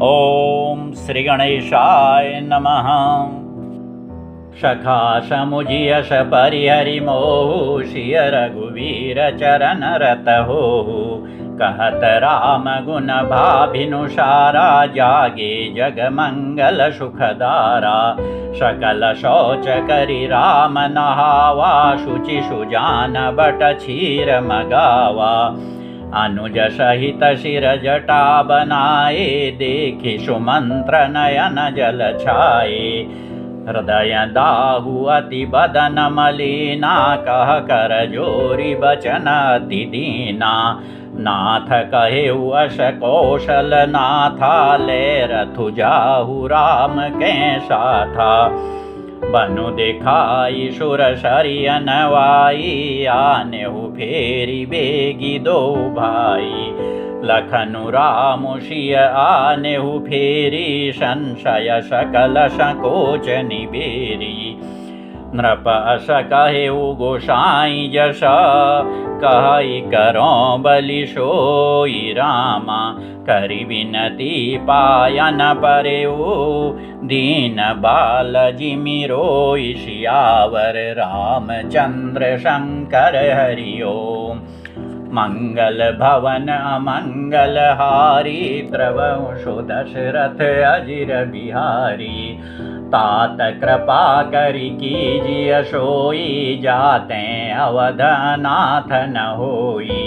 ॐ श्री गणेशाय नमः। शखाशमुजियश परिहरिमोह श्रिय रघुवीर चरण रत हो। कहत राम गुण भाभिनुसारा जागे जग मंगल सुखदारा। सकल शौच करि राम नहावा शुचि सुजान बट क्षीर मगावा। अनुज सहित शिर जटा बनाए देखि सुमंत्र नयन जल छाए। हृदय दाहु अति बदन मलिना कह कर जोरी बचन अति दीना। नाथ कहेउ अस कौशल नाथा ले रथु जाहु राम के साथा। बनु दिखाई सुर सरियन वाई आनेहु फेरी बेगी दो भाई। लखनु रामु सिय आनेहु फेरी संशय सकल संकोच निबेरी। नृप अस कहेउ गोसाई जस कहि करो बलि सोई रामा। करि विनती पायन परेउ दीन बाल जिमि रोई। सियावर रामचंद्र शंकर हरि ओम। मंगल भवन अमंगल हारी द्रवंशु दशरथ अजिर बिहारी। तात कृपा करि कीजिए सोई जाते अवधनाथ न होई।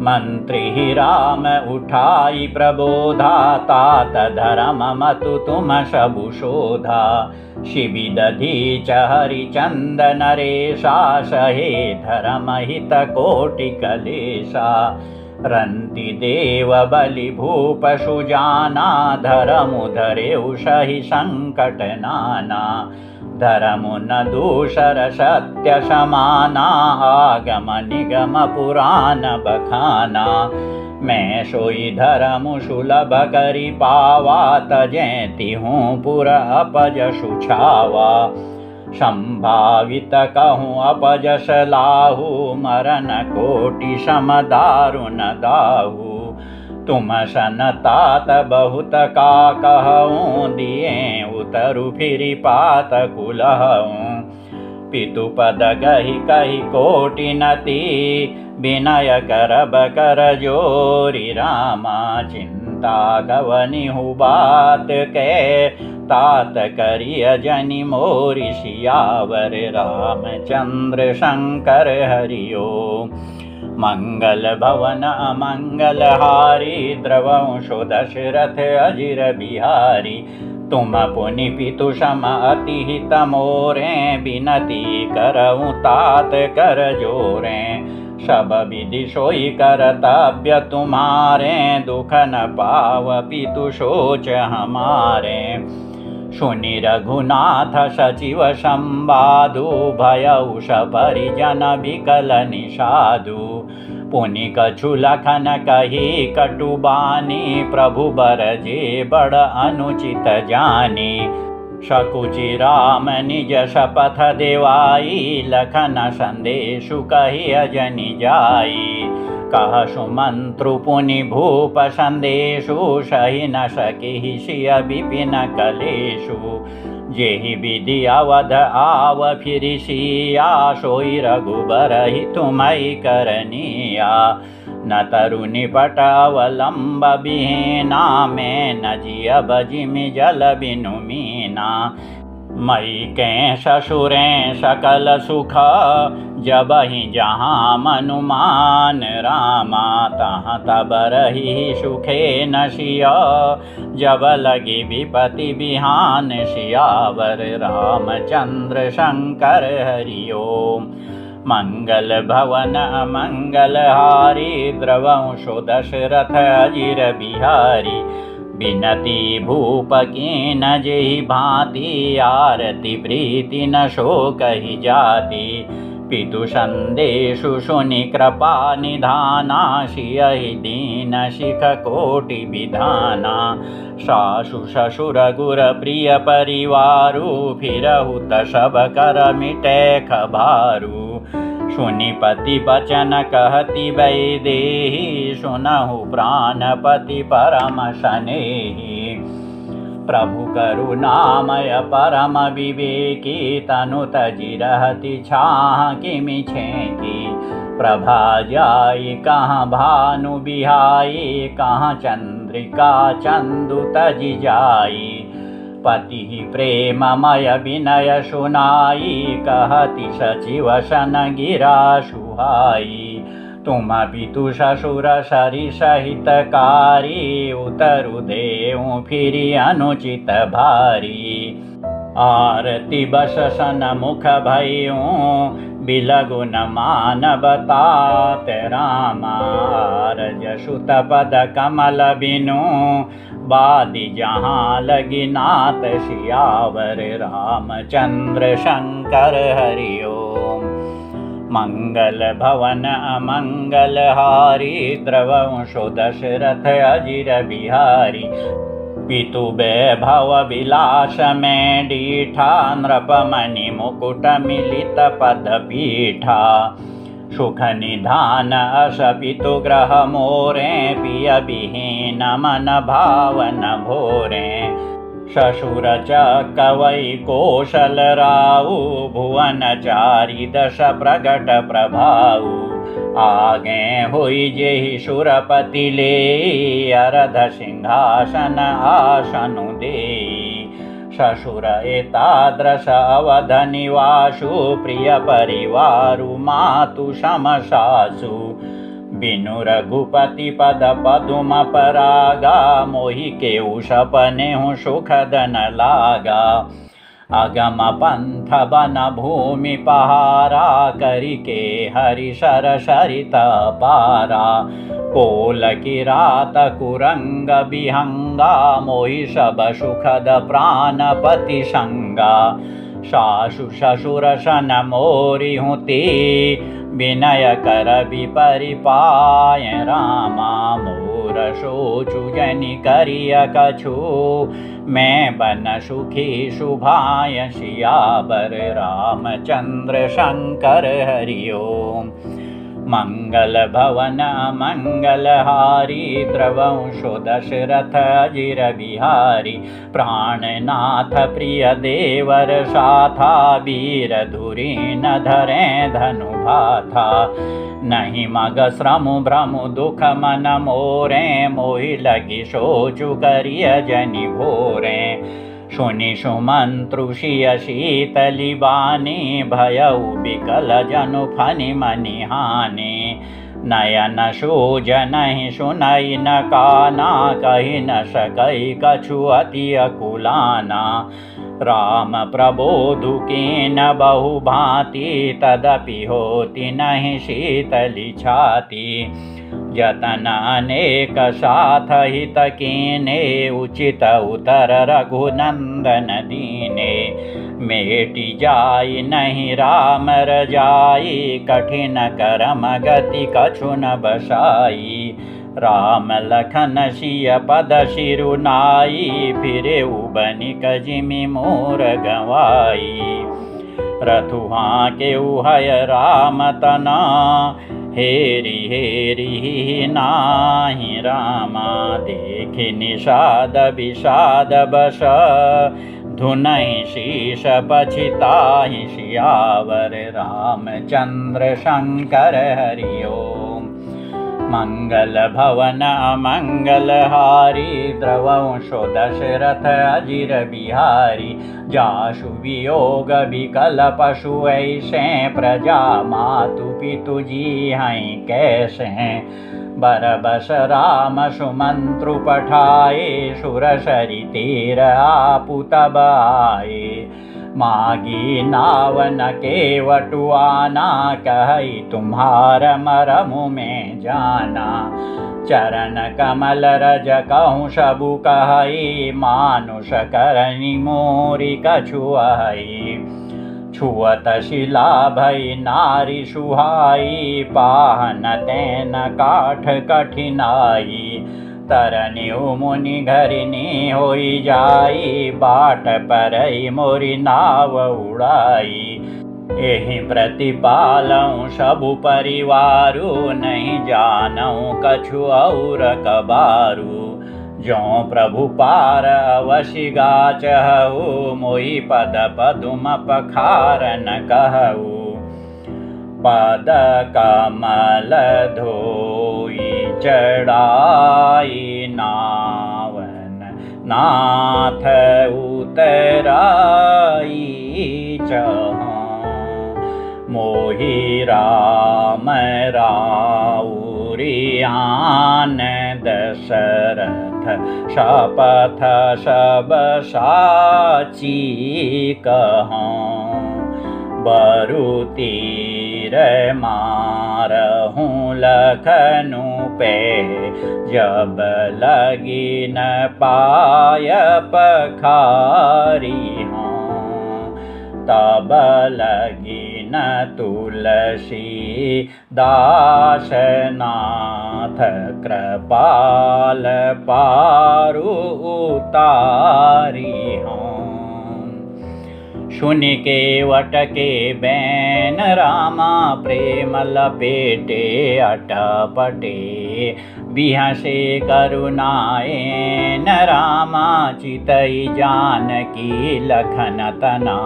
मंत्री राम उठाई प्रबोधा तात धर्म मतु तुम सबु शोधा। शिबि दधीच हरिचंद नरेशा सहे धर्म हित कोटि कलेशा। रंति देव बलि भूप सुजाना धर्मु धरेउ सहि संकट नाना। धर्मु न दूसर सत्य समाना आगम निगम पुराण बखाना। मैं सोई धर्मु सुलभ करि पावा तजैति हूँ पुर अपज सुछावा। संभावित कहूँ अपजस लाहू मरण कोटि सम दारुण दाहू। तुम सन तात बहुत का कहूँ दिए उतरु फिरि पात कुलहूँ। पितु पद गहि कहि कोटि नति विनय करब कर जोरी रामा। चिंता गवनिहु बात के तात करिय जनि मोरि। सियावर रामचंद्र शंकर हरि ओम। मंगल भवन अमंगल हारी द्रवंशु दशरथ अजिर बिहारी। तुम पुनि पितु सम अति हित मोरे बिनती करऊँ तात कर जोरे। सब विधि सोई करतव्य तुम्हारे दुख न पाव पितु सोच हमारे। सुनि रघुनाथ सचिव संवादु भयउ सपरिजन विकल निषादु। पुनि कछु लखन कही कटुबानी प्रभु बरजे बड़ अनुचित जानी। सकुचि राम निज शपथ देवाई लखन संदेशु कही अजनि जाई। कह सुमंत्रु पुनि भूप संदेशु सहि न सकिहि सिय विपिन कलेशु। जेहि विधि अवध आव फिरि सिया सोई रघुबर हि तुम्है करनिया। न तरु निपट अवलंब बिहेना मैं न जियब जिमि जल बिनु मीना। मई के ससुरें सकल सुख जबहि जहाँ मनुमान रामा। तहाँ तब रही सुखे न सिया जब लगी विपति बिहान। सियावर रामचंद्र शंकर हरि ओम। मंगल भवन मंगल हारी द्रवंशु दशरथ अजिर बिहारी। बिनती भूप कीन जेहि भांति आरती प्रीति न शोक ही जाति। पितु संदेशु सुनि कृपा निधाना सियहि दीन शिख कोटि विधाना। सासु ससुर गुर प्रिय परिवारु फिरहु त सब कर मिटे खबारू। सुनि पति बचन कहति वैदेही सुनहु प्राणपति परम सनेही। प्रभु करुणामय परम विवेकी तनु तजि रहति छाह किमि छेकी। प्रभा जाई कहाँ भानु बिहाई, कहाँ चंद्रिका चंदु तजि जाई। पति प्रेममय विनय सुनाई, कहति सचिव सन गिरा सुहाई। तुम पितु ससुर सरि सहितकारी, उतरु देऊ फिरि अनुचित भारी। आरती बस सन मुख भयऊँ, बिलगुन मानवतात रामा। रज सुत पद कमल बिनु, बादी जहाँ लगी नाथ सियावर। रामचंद्र शंकर हरि ओम। मंगल भवन अमंगल हारी, द्रवंशो दशरथ अजिर बिहारी। पितु वैभव विलास में डीठा, नृपमणि मुकुट मिलित पद पीठा। सुख निधान अस पितु ग्रह मोरे, पिय विहीन मन भावन भोरे। ससुर चकवै कौशल राऊ, भुवन चारि दश प्रगट प्रभाऊ। आगे हुई जेहि सुरपति ले, अरध सिंहासन आसनु देई। ससुर एतादृश अवध निवासु, प्रिय परिवारु मातु समसासु। बिनु रघुपति पद पदुम परागा, मोहि केउ सपनेहु सुखद न लागा। अगम पंथ बन भूमि पहारा, करिके हरि सर सरित पारा। कोल किरात कुरंग बिहंगा, मोहि सब सुखद प्राणपति संगा। सासु ससुर सन मोरि हुति, विनय कर विपरिपाय रामा। मोर सोचु जनि करिय कछु, मैं बन सुखी शुभाय सियावर। रामचंद्र शंकर हरि ओम। मंगल भवन मंगल हारी, द्रवंशो दशरथ अजिर बिहारी। प्राणनाथ प्रिय देवर साथा, वीर धुरी न धरे धनु भाथा। नहीं मग श्रम भ्रम दुख मन मोरे, मोहि लगी सोचु करिय जनि भोरे। सुनि सुमंत्रु शिय शीतलि बानी, भयउ बिकल जनु फनि मनि हानि। नयन सूज नहीं सुनई न काना, कहि न सकई कछु अति अकुलाना। राम प्रबोधु कीन बहु भांति, तदपि होति नहीं शीतलि छाती। जतन अनेक साथ हित कीने, उचित उतर रघुनंदन दीने। मेटि जाई नहीं राम रजाई, कठिन करम गति कछु न बसाई। राम लखन सिय पद शिरुनाई, फिरे बनिक जिमि मोर गवाई। रथुहा के उहय राम तना, हेरि हेरि नाही रामा। देखि निषाद विषाद बस, धुनहि शीश पछिताहि सियावर। रामचंद्र शंकर हरि ओम। मंगल भवन अमंगल हारी, द्रवंशो दशरथ अजिर बिहारी। जासु वियोग विकल पशु ऐसे, प्रजा मातु पितु जी हैं कैसे। बरबस राम सुमंत्रु पठाए, सुर सरि तीर आपु तब आए। मागी नावन के वटुआना, कहि तुम्हार मरमु में जाना। चरण कमल रज कहूँ सबु कहि, मानुष करनि मोरि कछु अहि। छुअत शिला भई नारी सुहाई, पाहन तैन काठ कठिनाई। तरनिउ मुनि घरिनी होई जाई, बाट परई मोरि नाव उड़ाई। एहि प्रतिपालऊँ सबु परिवारु, नहीं जानऊँ कछु और कबारू। ज्यों प्रभु पार अवशि गाचहु मोहि पद पदुम पखारन कहु पद कमल धोई चढ़ाई नावन नाथ उतराई चहाँ मोहि राम राउरियान दशरथ शपथ सब साची कहूँ बरु तीर मारहूँ लखनऊ पे जब लगी न पाय पखारी हूँ तब लगी न तुलसी दास नाथ कृपाल पारु उतारी हूँ सुनि केवट के बैन रामा प्रेम लपेटे अटपटे बिहसे करुणाएन रामा चितई जानकी लखन तना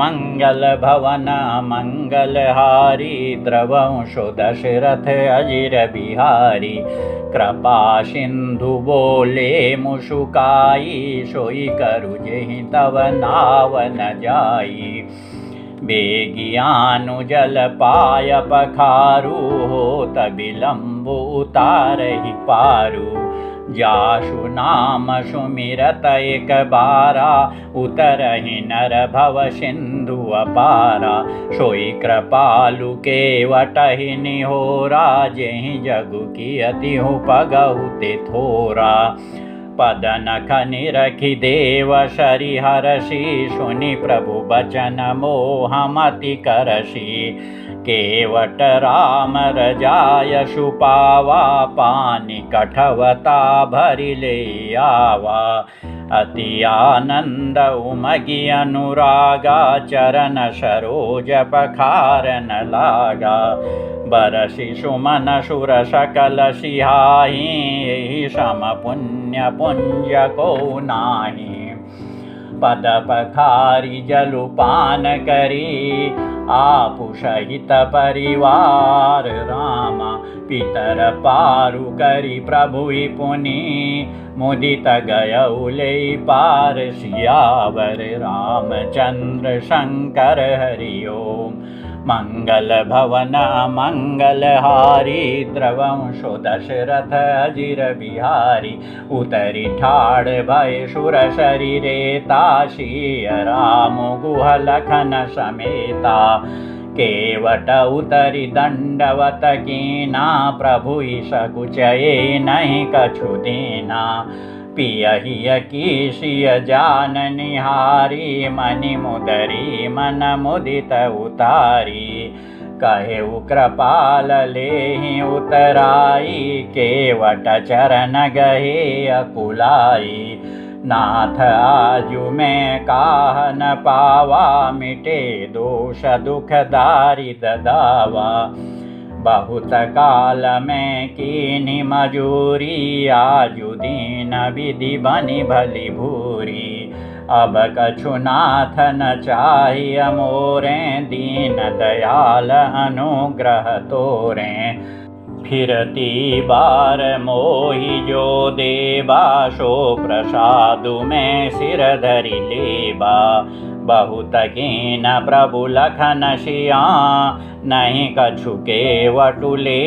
मंगल भवन मंगलहारी द्रवंशो दशरथ अजिर बिहारी कृपा सिंधु बोले मुशुकाई सोई करु जेहि तव नाव न जाई बेगियानु जल पाय पखारू होत बिलंबु उतारहि पारू जासु नाम सुमिरत एक बारा उतरहि नर भव सिंधु अपारा सोई कृपालु केवटहि निहोरा जेहि जगु कियति हूँ पगहु ते थोरा पद नख निरखि देव शरि हरषि सुनि प्रभु बचन मोहमति करषि केवट राम रजाय सुपावा पानि कठवता भरि ले आवा अति आनंद उमगि अनुरागा चरण सरोज पखारन लागा बरसि सुमन सुर सकल सिहाहि एहि सम पुण्य पुंज को नाही पद पखारी जलुपान करी आपु सहित परिवार रामा पितर पारु करी प्रभु पुनि मुदित गयउ ले पार सियावर रामचंद्र शंकर हरि ओम मंगल भवन मंगलहारी द्रवंशो दशरथ अजिर बिहारी उतरी ठाड़ भय सुर शरीरे ताशीय राम गुह लखन समेता केवट उतरी दंडवत कीना प्रभु सकुचये नहीं कछु देना पियहिय कीशिय जान निहारी मनि मुदरी मन मुदित उतारी कहे कृपाल लेहि उतराई केवट चरण गहे अकुलाई नाथ आजु मैं काह न पावा मिटे दोष दुख दारिद दावा बहुत काल में कीनी मजूरी आजु दीन विधि बनि भली भूरी अब कछु नाथ न चाहिए मोरे दीन दयाल अनुग्रह तोरे फिरती बार मोहि जो देवा सो प्रसादु में सिर धरि लेबा बहुत कीन प्रभु लखन सिया नहीं कछु केवटुले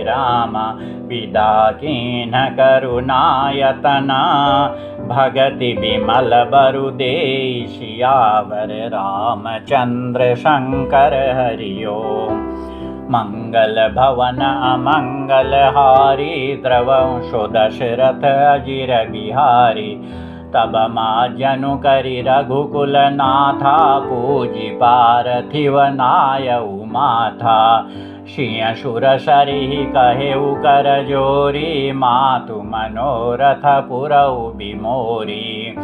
रामा विदा कीन करुणायतना भगति विमल बरु देई सियावर रामचंद्र शंकर हरि ओम मंगल भवन अमंगलहारी द्रवंशो दशरथ अजिर बिहारी तब माजनु करि रघुकुल नाथा पूजि पार्थिव नायउ माथा सिंह सुर सरिहि कहेउ कर जोरी मातु मनोरथ पुरउ बिमोरी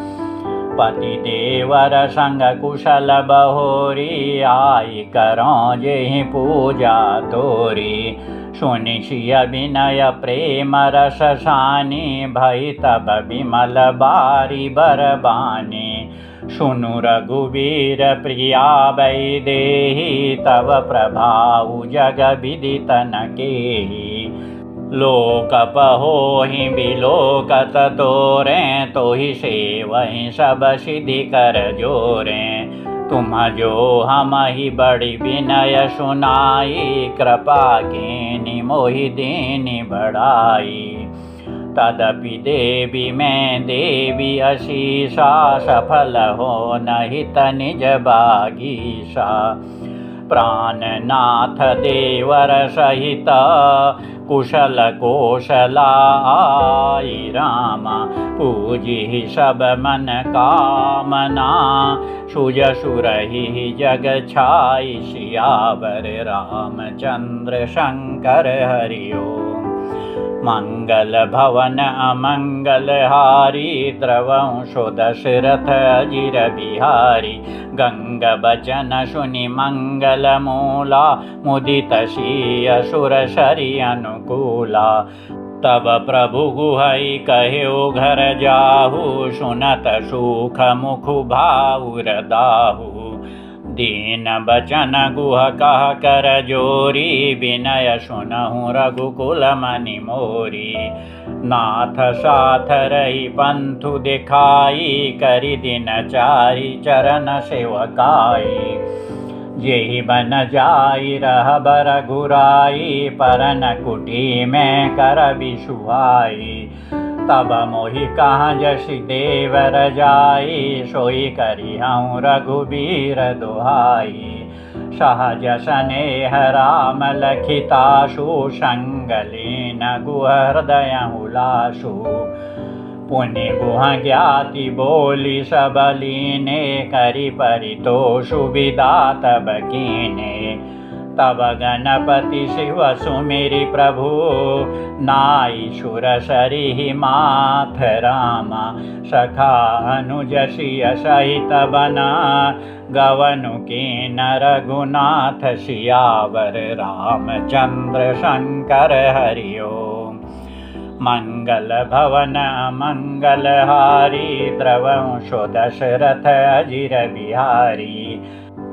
पति देवर संग कुशल बहोरी आई करों जेहि पूजा तोरी सुनिशिय विनय प्रेम रस शानी भई तब विमल बारी बरबानी। सुनु रघुवीर प्रिया वैदेही तव प्रभाउ जग विदित न केही। लोक पहोहि बिलोकत तोरें तोहि सेवहि सब सिद्धि कर जोरें। तुम जो हम ही बड़ी विनय सुनाई कृपा कीनी मोहि दीनी बढ़ाई। तदपि देवी मैं देवी अशीषा सफल हो नहित निज बागीशा। प्राणनाथ देवर सहित कुशल कौशला आई रामा। पूजी सब मन कामना सुज सुरहि जग छाई। सियावर रामचंद्र शंकर हरि ओम। मंगल भवन अमंगल हारी द्रवंशो दशरथ अजिर बिहारी। गंग बचन सुनि मंगल मूला मुदित शी असुर शरी अनुकूला। तब प्रभु गुहई कहो घर जाहु सुनत सुख मुख भाउर दाहु। दीन बचन गुह कह कर जोरी विनय सुनहु रघुकुल मनि मोरी। नाथ साथ रही पंथु दिखाई करि दिन चारि चरण सेवकाई। जेहि बन जाई रहबर घुराई परन कुटी में कर बिसुआई। तब मोहि कहाँ जसि देवर जाई सोई करिहउँ रघुबीर दुहाई। सहज स्नेह राम लखितासु संग लीन गुह हृदय हुलासु। पुनि गुह ज्ञाति बोली सब लीने करि परितोषु विदा तब कीने। तब गणपति शिव सुमिरि प्रभु नाई सुर सरिहि माथ रामा। सखा अनुज सिय सहित बना गवनु कीन रघुनाथ। सियावर रामचंद्र शंकर हरि ओम। मंगल भवन मंगल हारी द्रवंशो दशरथ अजिर बिहारी।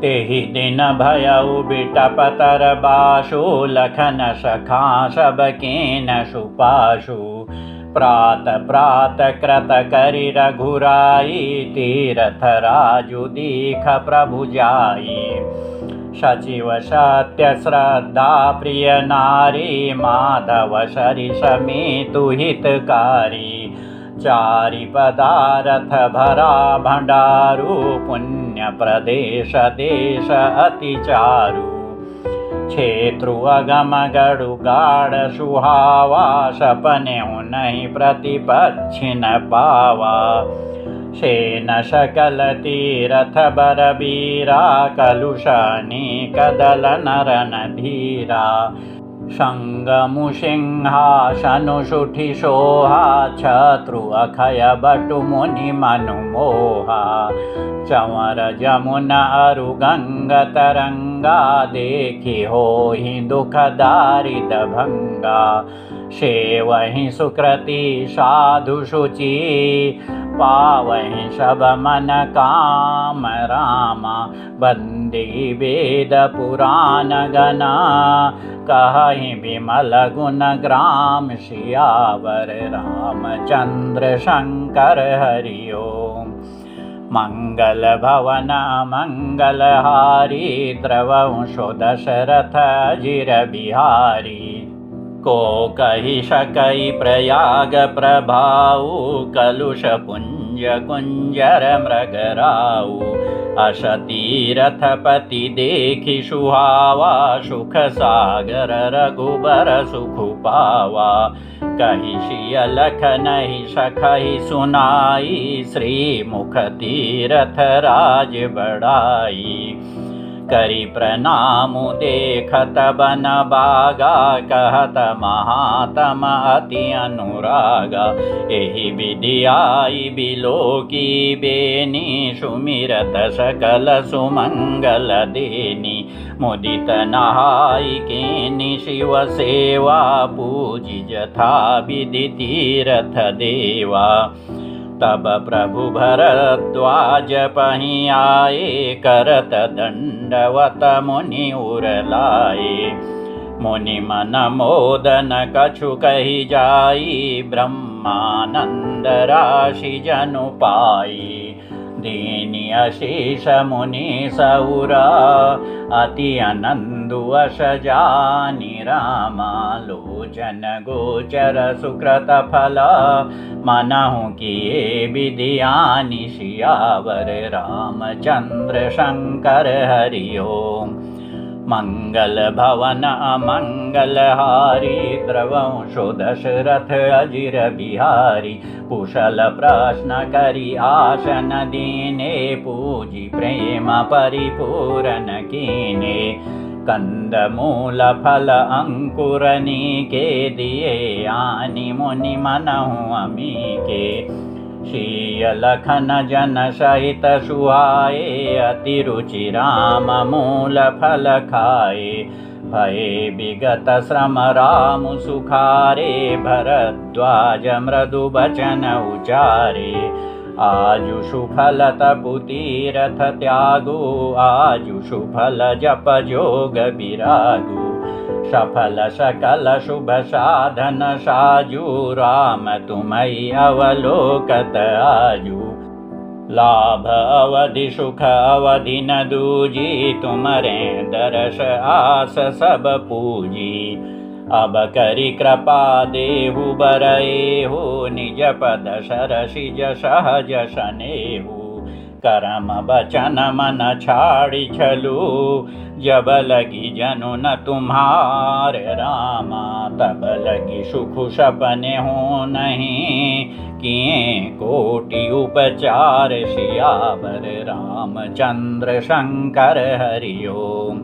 तेहि दिन भयउ बिटपतर बासु लखन सखा सब कीन सुपासु। प्रात प्रात कृत करि रघुराई तीरथ राजु दीख प्रभु जाई। सचिव सत्य श्रद्धा प्रिय नारी माधव सरि समीतु हितकारी। चारि पदारथ भरा भंडारु पुण्य प्रदेश देश अति चारु। क्षेत्रु अगम गढ़ु गाढ़ सुहावा सपने नहीं प्रतिपक्षि न पावा। सेन सकल तीरथ बरबीरा कलुषानी कदल नरन धीरा। संगमु सिंहासनु सुठि सोहा छत्रु अखय बटु मुनि मनु मोहा। चंवर जमुन अरु गंग तरंगा देखि होहि दुख दारिद भंगा। सेवहि सुकृति साधु शुचि पावहि सब मन काम रामा। बंदी वेद पुराण गना कहहि विमल गुण ग्राम। सियावर रामचंद्र शंकर हरि ओम। मंगल भवन मंगल हारी द्रवंशो दशरथ अजिर बिहारी। को कहि सकई प्रयाग प्रभाऊ कलुष पुंज कुंजर मृगराऊ। असतीरथपति देखि सुहावा सुख सागर रघुबर सुख पावा। कहि सिय लख नहीं सखहि सुनाई श्री मुख तीरथ राज बढ़ाई। करि प्रणामु देखत बन बागा कहत महात्म अति अनुरागा। एहि विधि आई बिलोकी बेनी सुमिरत सकल सुमंगल देनी। मुदित नहाई कीनि शिव सेवा पूजि जथा विधि तीरथ देवा। तब प्रभु भरद्वाज पहि आए करत दंडवत मुनि उर लाए। मुनि मन मोदन कछु कहि जाई ब्रह्मानंद राशि जनु पाई। दीनि अशेष मुनि सौरा अति आनंदु अश जानि रामा। लोचन गोचर सुकृत फल मनहु किए विधियानि सियावर रामचंद्र शंकर हरि ओम। मंगल भवन अमंगल हारी द्रवंशो दशरथ अजिर बिहारी। कुशल प्रश्न करी आसन दीने पूजी प्रेम परिपूरन कीने। कंद मूल फल अंकुरनी के दिए आनि मुनि मनहु अमी के। श्रीय लखन जन सहित सुहाए अति रुचि राम मूल फल खाए। भये विगत श्रम राम सुखारे भरद्वाज मृदु बचन उचारे। आजु सुफल तपु तीरथ त्यागु आजु सुफल जप जोग विरागु। सफल सकल शुभ साधन साजु राम तुम्हि अवलोकत आजु। लाभ अवधि सुख अवधि न दूजी तुमरे दर्श आस सब पूजी। अब करि कृपा देहु बरएहु निज पद सरसिज सहज सनेहु। करम बचन मन छाड़ी छलू जब लगी जनु न तुम्हार रामा। तब लगी सुख सपने हो नहीं किए कोटि उपचार सियावर रामचंद्र शंकर हरि ओम।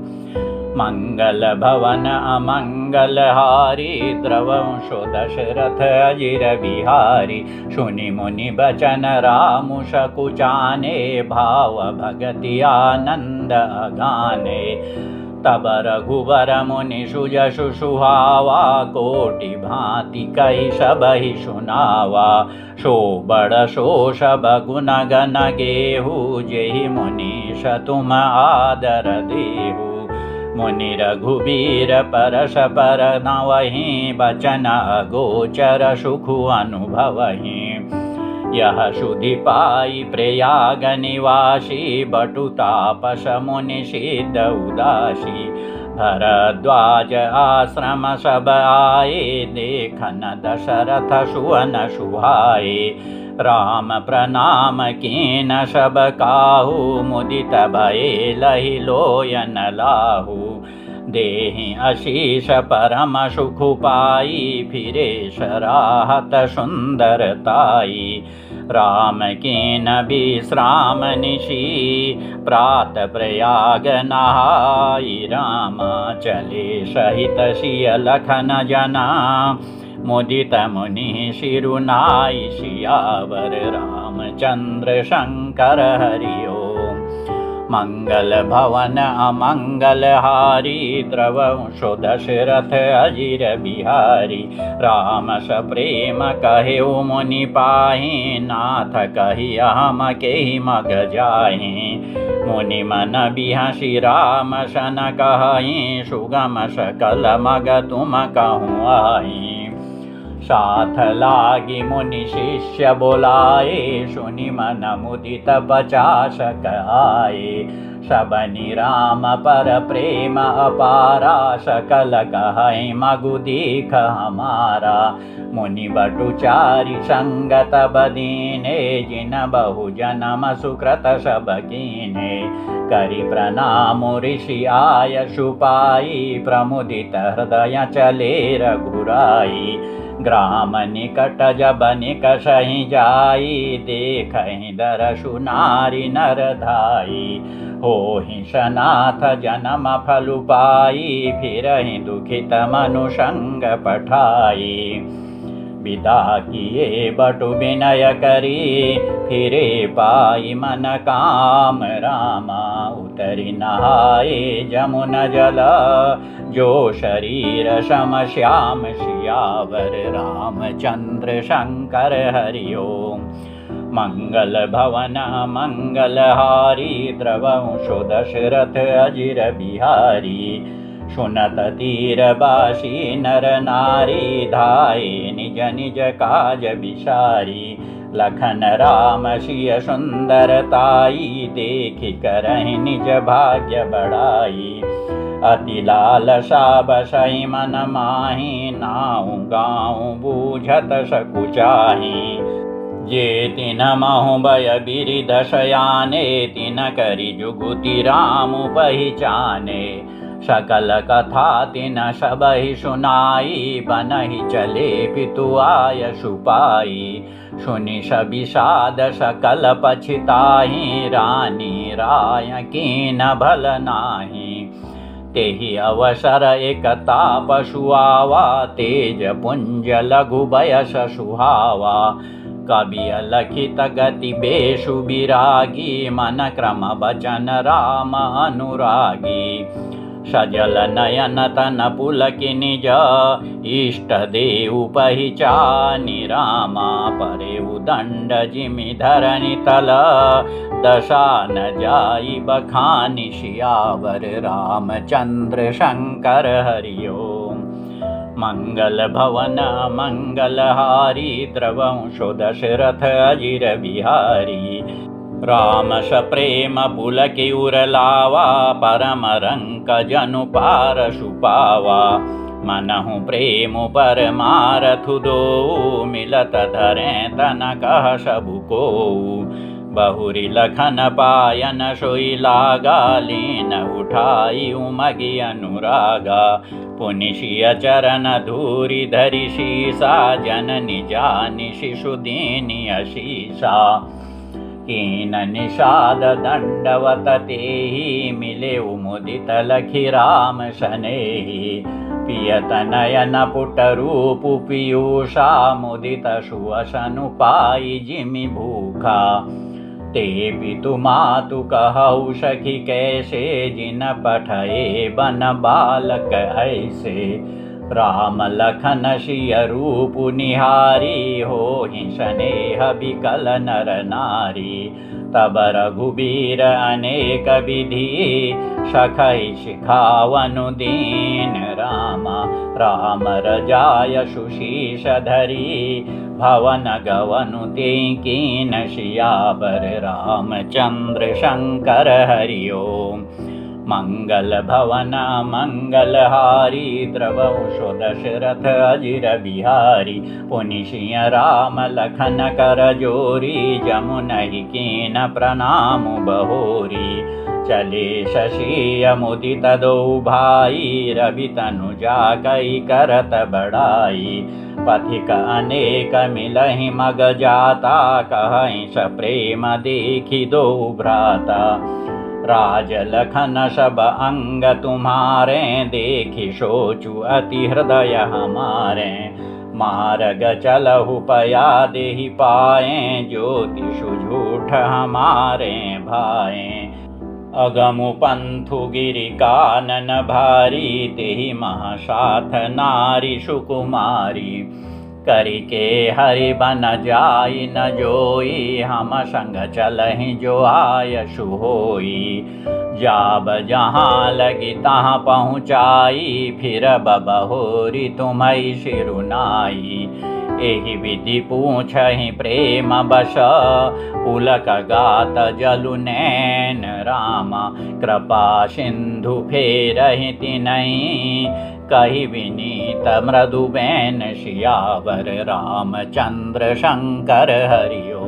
मंगल भवन अमंगल हारी द्रवंशो दशरथ अजिर बिहारी। सुनि मुनि बचन राम सकुचाने भाव भगति आनंद अगाने। तब रघुबर मुनि सुजसु सुहावा कोटि भांति कहि सबहि सुनावा। सो बड़ सो सब गुण गण गेहु जेहि मुनीश तुम आदर देहु। मुनि रघुबीर परस पर नवहि बचन गोचर सुख अनुभवहि। यह सुधि पाई प्रयाग निवासी बटु तापस मुनि सिद्ध उदासी। भरद्वाज आश्रम सब आए देखन दशरथ सुवन सुहाए। राम प्रणाम कीन सब काहू मुदित भये लहि लोयन लाहू। देहि आशीष परम सुख पाई फिरे सराहत सुंदरताई। राम कीन विश्राम निशि प्रात प्रयाग नहाई। रामा चले सहित सिय लखन जना मुदित मुनि शिरुनाई। सियावर रामचंद्र शंकर हरि ओम। मंगल भवन अमंगल हारी द्रवंशो दशरथ अजिर बिहारी। राम सप्रेम कहेउ मुनि पाहि नाथ कहि अहम केहि मग जाहि। मुनि मन बिहसि राम सन कहि सुगम सकल मग तुम कहूँ आहि। साथ लागी मुनि शिष्य बोलाए सुनि मन मुदित 50 आए। सबनि राम पर प्रेम अपारा सकल कहै मगु दीख हमारा। मुनि बटुचारी संगत बदीने जिन बहु जन्म सुकृत सब कीने। करि प्रणाम ऋषि आय सुपाई प्रमुदित हृदय चले रघुराई। ग्राम निकट जब निकषहि जाई देखहि दरसु नारी नर धाई। होहि सनाथ जन्म फलु पाई फिरहि दुखित मनु संग पठाई। विदा किए बटु विनय करी, फिरे पाई मन काम रामा। उतरी नहाए जमुन जल, जो शरीर सम श्याम सियावर रामचंद्र शंकर हरि ओम। मंगल भवन मंगलहारी, द्रवंशो दशरथ अजिर बिहारी। सुनत तीरबासी नर नारी, धाये निज निज काज विसारी। लखन राम सिय सुंदरताई, देखि करहि निज भाग्य बढ़ाई। अति लालसा बसई मन माही, नाऊ गाँव बूझत सकुचाही। जे तिन महु भय बिरिध शयाने, तिन करि जुगुति राम पहिचाने। सकल कथा तिन सबहि सुनाई, बनहि चले पितु आयसु पाई। सुनि सबिषाद सकल पछिताहि, रानी राय कीन भल नाही। तेहि अवसर एकता पशु आवा, तेज पुंज लघु बयस सुहावा। कवि अलखित गति बेशु विरागी, मन क्रम बचन राम अनुरागी। सजल नयन तन पुलकि निज, इष्ट देव पहिचानि रामा। परेउ दंड जिमि धरनि तल, दशा न जाई बखानि सियावर रामचंद्र शंकर हरि ओम। मंगल भवन मंगलहारी, द्रवंशो दशरथ अजिर बिहारी। राम सप्रेम पुलकि उरलावा, परम रंक जनु पारसु पावा। मनहु प्रेम परमारथु दो, मिलत धरें तन कह सबु कोउ। बहुरी लखन पायन सोई लागा, लीन उठाई उमगी अनुरागा। पुनि सिय चरण धूरि धरि शीसा, जननि जानि शिशु दीनि अशीसा। कीन निषाद दंडवत तेहि, मिले मुदित लखि राम सनेहि। पियत नयन पुट रूप पीयूषा, मुदित सुवसनु पाई जिमि भूखा। ते पितु मातु कहौ सखी कैसे, जिन पठये बन बालक ऐसे। राम लखन सिय रूप निहारी, होहि स्नेह बिकल नर नारी। तब रघुबीर अनेक विधि, सखै सिखावनु दीन रामा। राम रजाय सुशीष धरी, भवन गवनु तें कीन सियावर रामचंद्र शंकर हरि ओम। मंगल भवन मंगलहारी, द्रवंशो दशरथ अजिर बिहारी। पुनि सिय राम लखन कर जोरी, जमुनहि कीन प्रणाम बहोरी। चले शशि मुदित दो भाई, रवि तनु जाकई करत बड़ाई। पथिक अनेक मिलहि मग जाता, कहहि सप्रेम देखि दो भ्राता। राज लखन सब अंग तुम्हारे, देखि सोचु अति हृदय हमारे। मार्ग चलहु पया देहि पाए, ज्योति सुझूठ हमारे भाए। अगमु पंथु गिरि कानन भारी, तेहि महासाथ नारी सुकुमारी। करिके हरि बन जाई न जोई, हम संग चलहि जो आयसु होई। जाब जहाँ लगी तहाँ पहुँचाई, फिर बहोरी तुम्है सिरुनाई। एहि विधि पूछहि प्रेम बस, पुलक गात जलु नैन रामा। कृपा सिंधु फेरहि तिनहि, कहि विनीत मृदु बैन सियावर रामचंद्र शंकर हरि ओम।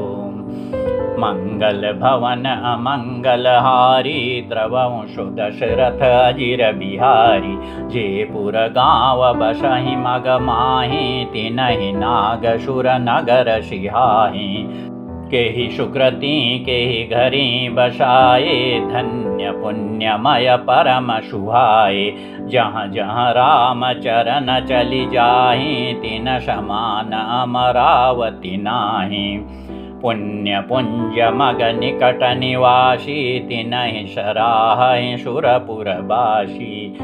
मंगल भवन मंगलहारी, द्रवंशो दशरथ अजिर बिहारी। जेपुर गाँव बसहि मग माही, तिनहि नाग सुर नगर सिहाही। के ही सुकृति के ही घरी बसाए, धन्य पुण्यमय परम सुहाए। जहाँ जहाँ राम चरण चली जाहि, तिन समान अमरावती नाही। पुण्य पुंज मग निकट निवासी, तिनहि सराहि सुरपुरवासी।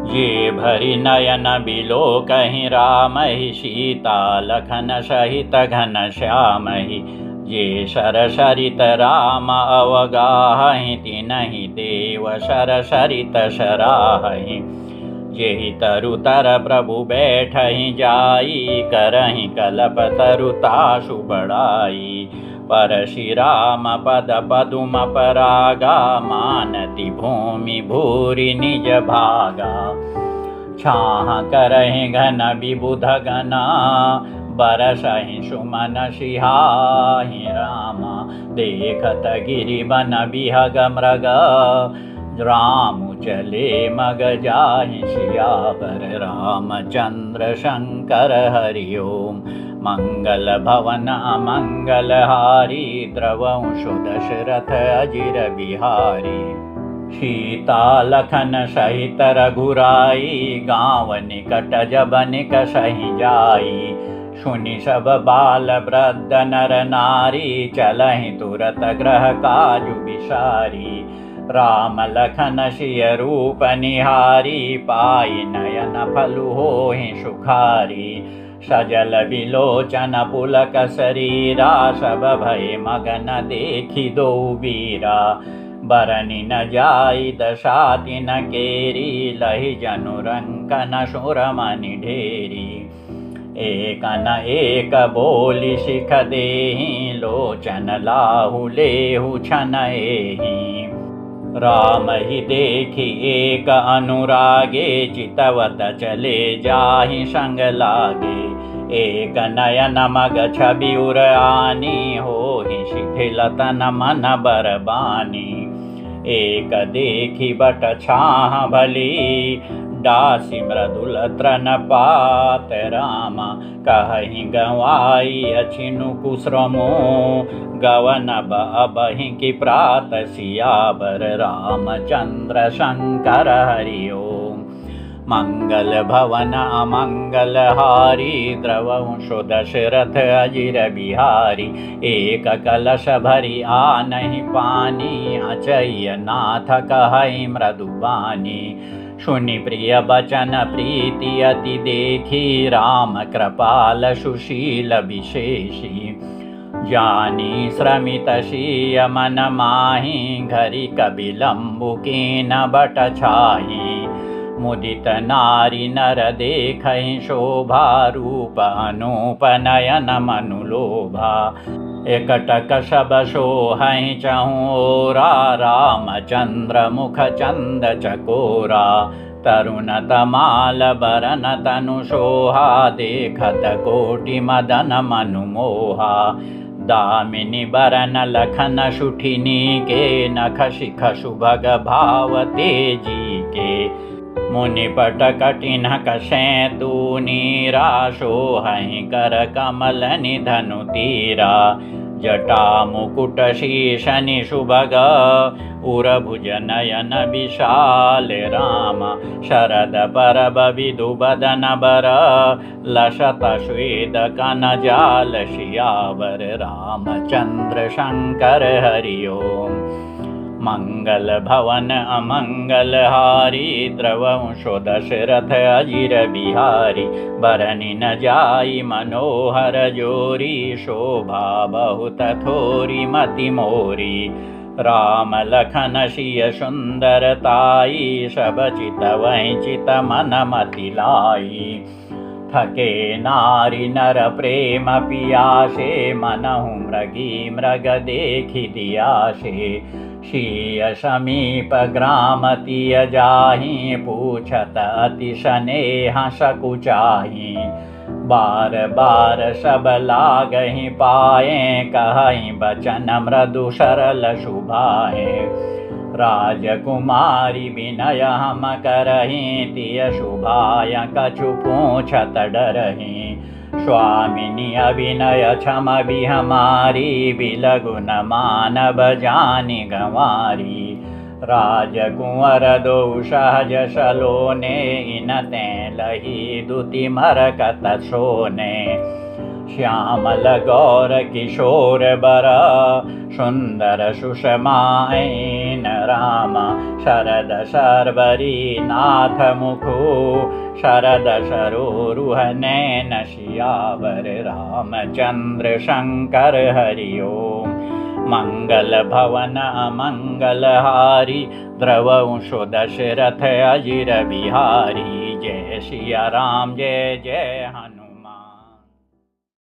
ये भरी नयन बिलो कहीं रामहि, सीता लखन सहित घन श्यामहि। ये सरसरित राम अवगाहि, तिनहि देव सरसरित सराहि। जेहि तरुतर प्रभु बैठहि जाई, करहि कलप तरुतासु बड़ाई। परशुराम पद पदुम परागा, मानति भूमि भूरि निज भागा। छाह करहि घन विबुध गना, बरसहि सुमन सिहाहि रामा। देखत गिरि वन बिहग मृग, राम चले मग जाहि सियावर। रामचंद्र शंकर हरि ओम। मंगल भवन अमंगल हारी, द्रवंशु दशरथ अजिर बिहारी। सीता लखन सहित रघुराई, गाँव निकट जब निकसहि जाई। सुनि सब बाल वृद्ध नर नारी, चलहि तुरत ग्रह काजु बिसारी। राम लखन सिय रूप निहारी, पाई नयन फलु होहि सुखारी। सजल विलोचन पुलक शरीरा, सब भय मगन देखि दो वीरा। बरनि न जाई दशा तिन केरी, लहि जनु रंकन सुरमनि ढेरी। एक न एक बोली सिख देहि, लोचन लाहु लेहु छन एहि। राम ही देखि एक अनुरागे, चितवत चले जाहि संग लागे। एक नयन मग छवि उर आनी, होहि शिथिल तन मन बरबानी। एक देखि बट छाह भली, दासी मृदुल तृण पात रामा। कहि गवाई अछिनु कुश्रमो, गवन बहि की प्रात सियावर। रामचंद्र शंकर हरि ओम। मंगल भवन अमंगल हारी, द्रवंशु दशरथ अजिर बिहारी। एक कलश भरी आनहि पानी, अचय्य नाथ कहै मृदुबानी। सुनि प्रिय बचन प्रीति अति देखी, राम कृपाल सुशील विशेषी। जानी श्रमित शीय मन माहि, घरि कबिलंबु कीन बट छाहि। मुदित नारी नर देखहि शोभा, रूप अनूप नयन मनु लोभा। एकटक सब सोहहि चहुरा, रामचंद्र मुख चंद चकोरा। तरुण तमाल बरन तनु शोहा, देखत कोटि मदन मनु मोहा। दामिनी बरन लखन सुठिनी के, नख शिख सुभग भाव तेजी के। मुनिपट कठिन कशेतु नीरा, सोहहि कर कमल निधनु तीरा। जटा मुकुट शीशनि सुभग, उरभुज नयन विशाल राम। शरद परब विदु बदन बर, लसत स्वेद कन जाल सियावर। रामचंद्र शंकर हरि ओम। मंगल भवन अमंगल हारी, द्रवंशु दशरथ अजिर बिहारी। बरनि न जाई मनोहर जोरी, शोभा बहुत थोरी मति मोरी। राम लखन सिय सुंदरताई, सब चितवहि चित मन मति लाई। थके नारी नर प्रेम पियासे, मनहु मृगी मृग देखि दियासे। शीय समीप ग्राम तिय जाहि, पूछत अति स्नेह सकुचाहि। बार बार सब लागहि पाए, कहहि बचन मृदु सरल सुभाए। राजकुमारी विनय हम करहि, तिय शुभाय कछु पूछत डरहि। स्वामिनी अभिनय क्षम भी हमारी, बिलगुन मानव जानि गंवारी। राजकुंवर दो सहज सलोने, इनते लही दुति मरकत सोने। श्यामल गौर किशोर बर, सुंदर सुषमायन राम। शरद शर्वरी नाथ मुखु, शरद सरोरुह नैन सियावर। रामचंद्र शंकर हरि ओम। मंगल भवन मंगलहारी, द्रवंशो दशरथ अजिर बिहारी। जय सिया राम जय जय हनुमान।